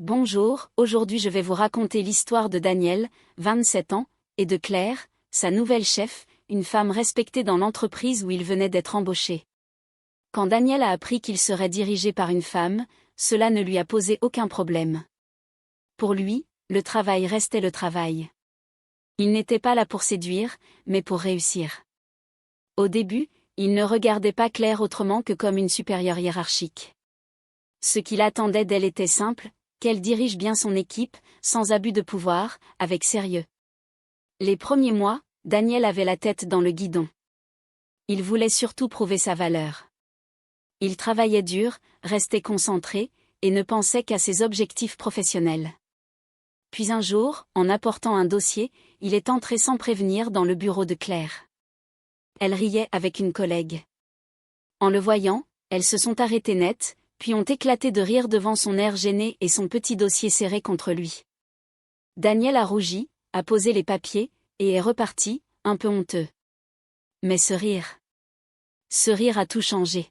Bonjour, aujourd'hui je vais vous raconter l'histoire de Daniel, 27 ans, et de Claire, sa nouvelle chef, une femme respectée dans l'entreprise où il venait d'être embauché. Quand Daniel a appris qu'il serait dirigé par une femme, cela ne lui a posé aucun problème. Pour lui, le travail restait le travail. Il n'était pas là pour séduire, mais pour réussir. Au début, il ne regardait pas Claire autrement que comme une supérieure hiérarchique. Ce qu'il attendait d'elle était simple, qu'elle dirige bien son équipe, sans abus de pouvoir, avec sérieux. Les premiers mois, Daniel avait la tête dans le guidon. Il voulait surtout prouver sa valeur. Il travaillait dur, restait concentré, et ne pensait qu'à ses objectifs professionnels. Puis un jour, en apportant un dossier, il est entré sans prévenir dans le bureau de Claire. Elle riait avec une collègue. En le voyant, elles se sont arrêtées net, puis ont éclaté de rire devant son air gêné et son petit dossier serré contre lui. Daniel a rougi, a posé les papiers, et est reparti, un peu honteux. Mais ce rire a tout changé.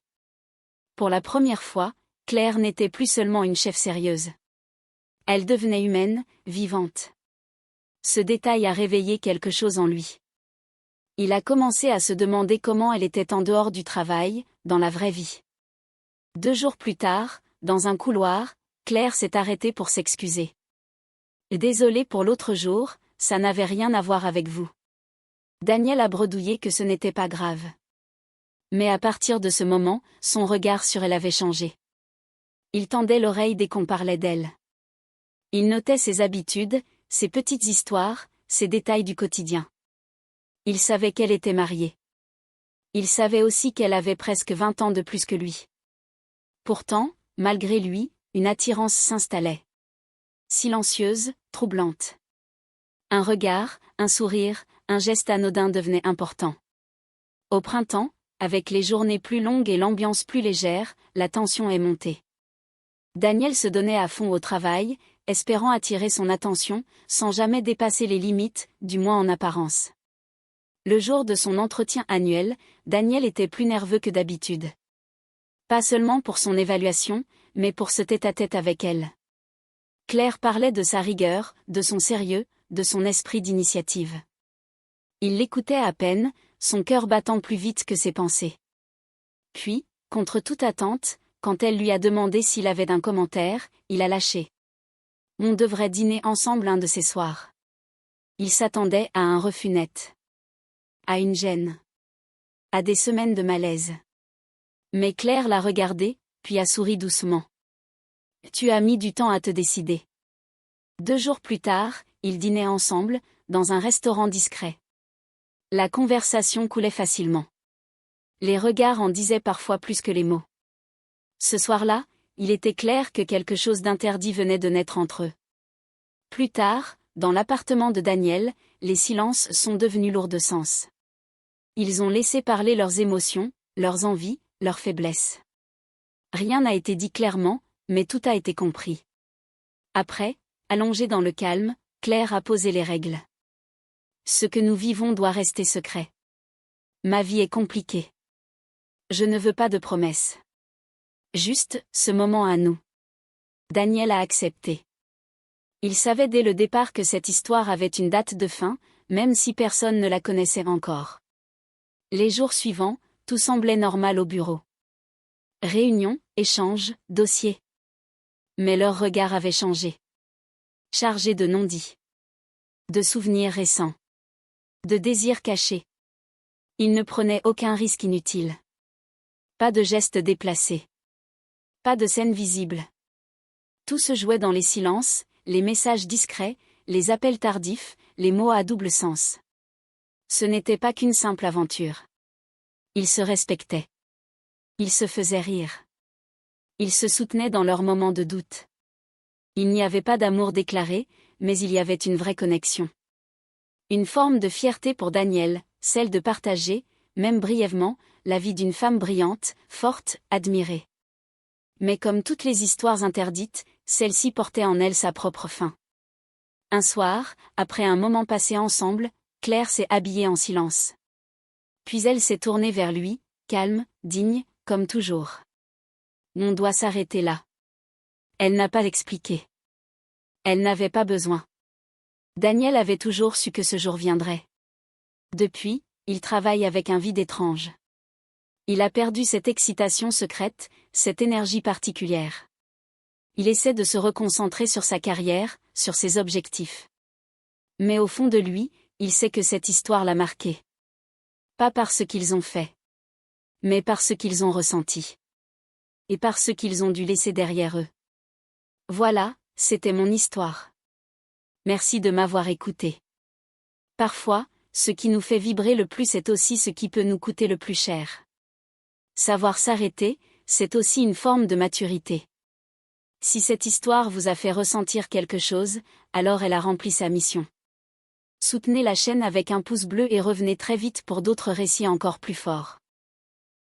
Pour la première fois, Claire n'était plus seulement une chef sérieuse. Elle devenait humaine, vivante. Ce détail a réveillé quelque chose en lui. Il a commencé à se demander comment elle était en dehors du travail, dans la vraie vie. 2 jours plus tard, dans un couloir, Claire s'est arrêtée pour s'excuser. Désolée pour l'autre jour, ça n'avait rien à voir avec vous. Daniel a bredouillé que ce n'était pas grave. Mais à partir de ce moment, son regard sur elle avait changé. Il tendait l'oreille dès qu'on parlait d'elle. Il notait ses habitudes, ses petites histoires, ses détails du quotidien. Il savait qu'elle était mariée. Il savait aussi qu'elle avait presque 20 ans de plus que lui. Pourtant, malgré lui, une attirance s'installait. Silencieuse, troublante. Un regard, un sourire, un geste anodin devenaient importants. Au printemps, avec les journées plus longues et l'ambiance plus légère, la tension est montée. Daniel se donnait à fond au travail, espérant attirer son attention, sans jamais dépasser les limites, du moins en apparence. Le jour de son entretien annuel, Daniel était plus nerveux que d'habitude. Pas seulement pour son évaluation, mais pour ce tête-à-tête avec elle. Claire parlait de sa rigueur, de son sérieux, de son esprit d'initiative. Il l'écoutait à peine, son cœur battant plus vite que ses pensées. Puis, contre toute attente, quand elle lui a demandé s'il avait un commentaire, il a lâché. On devrait dîner ensemble un de ces soirs. Il s'attendait à un refus net. À une gêne. À des semaines de malaise. Mais Claire l'a regardé, puis a souri doucement. Tu as mis du temps à te décider. 2 jours plus tard, ils dînaient ensemble, dans un restaurant discret. La conversation coulait facilement. Les regards en disaient parfois plus que les mots. Ce soir-là, il était clair que quelque chose d'interdit venait de naître entre eux. Plus tard, dans l'appartement de Daniel, les silences sont devenus lourds de sens. Ils ont laissé parler leurs émotions, leurs envies, leurs faiblesses. Rien n'a été dit clairement, mais tout a été compris. Après, allongée dans le calme, Claire a posé les règles. Ce que nous vivons doit rester secret. Ma vie est compliquée. Je ne veux pas de promesses. Juste, ce moment à nous. Daniel a accepté. Il savait dès le départ que cette histoire avait une date de fin, même si personne ne la connaissait encore. Les jours suivants, tout semblait normal au bureau. Réunion, échange, dossier. Mais leur regard avait changé. Chargé de non-dits. De souvenirs récents. De désirs cachés. Ils ne prenaient aucun risque inutile. Pas de gestes déplacés. Pas de scène visible. Tout se jouait dans les silences, les messages discrets, les appels tardifs, les mots à double sens. Ce n'était pas qu'une simple aventure. Ils se respectaient. Ils se faisaient rire. Ils se soutenaient dans leurs moments de doute. Il n'y avait pas d'amour déclaré, mais il y avait une vraie connexion. Une forme de fierté pour Daniel, celle de partager, même brièvement, la vie d'une femme brillante, forte, admirée. Mais comme toutes les histoires interdites, celle-ci portait en elle sa propre fin. Un soir, après un moment passé ensemble, Claire s'est habillée en silence. Puis elle s'est tournée vers lui, calme, digne, comme toujours. On doit s'arrêter là. Elle n'a pas expliqué. Elle n'avait pas besoin. Daniel avait toujours su que ce jour viendrait. Depuis, il travaille avec un vide étrange. Il a perdu cette excitation secrète, cette énergie particulière. Il essaie de se reconcentrer sur sa carrière, sur ses objectifs. Mais au fond de lui, il sait que cette histoire l'a marqué. Pas par ce qu'ils ont fait, mais par ce qu'ils ont ressenti. Et par ce qu'ils ont dû laisser derrière eux. Voilà, c'était mon histoire. Merci de m'avoir écouté. Parfois, ce qui nous fait vibrer le plus est aussi ce qui peut nous coûter le plus cher. Savoir s'arrêter, c'est aussi une forme de maturité. Si cette histoire vous a fait ressentir quelque chose, alors elle a rempli sa mission. Soutenez la chaîne avec un pouce bleu et revenez très vite pour d'autres récits encore plus forts.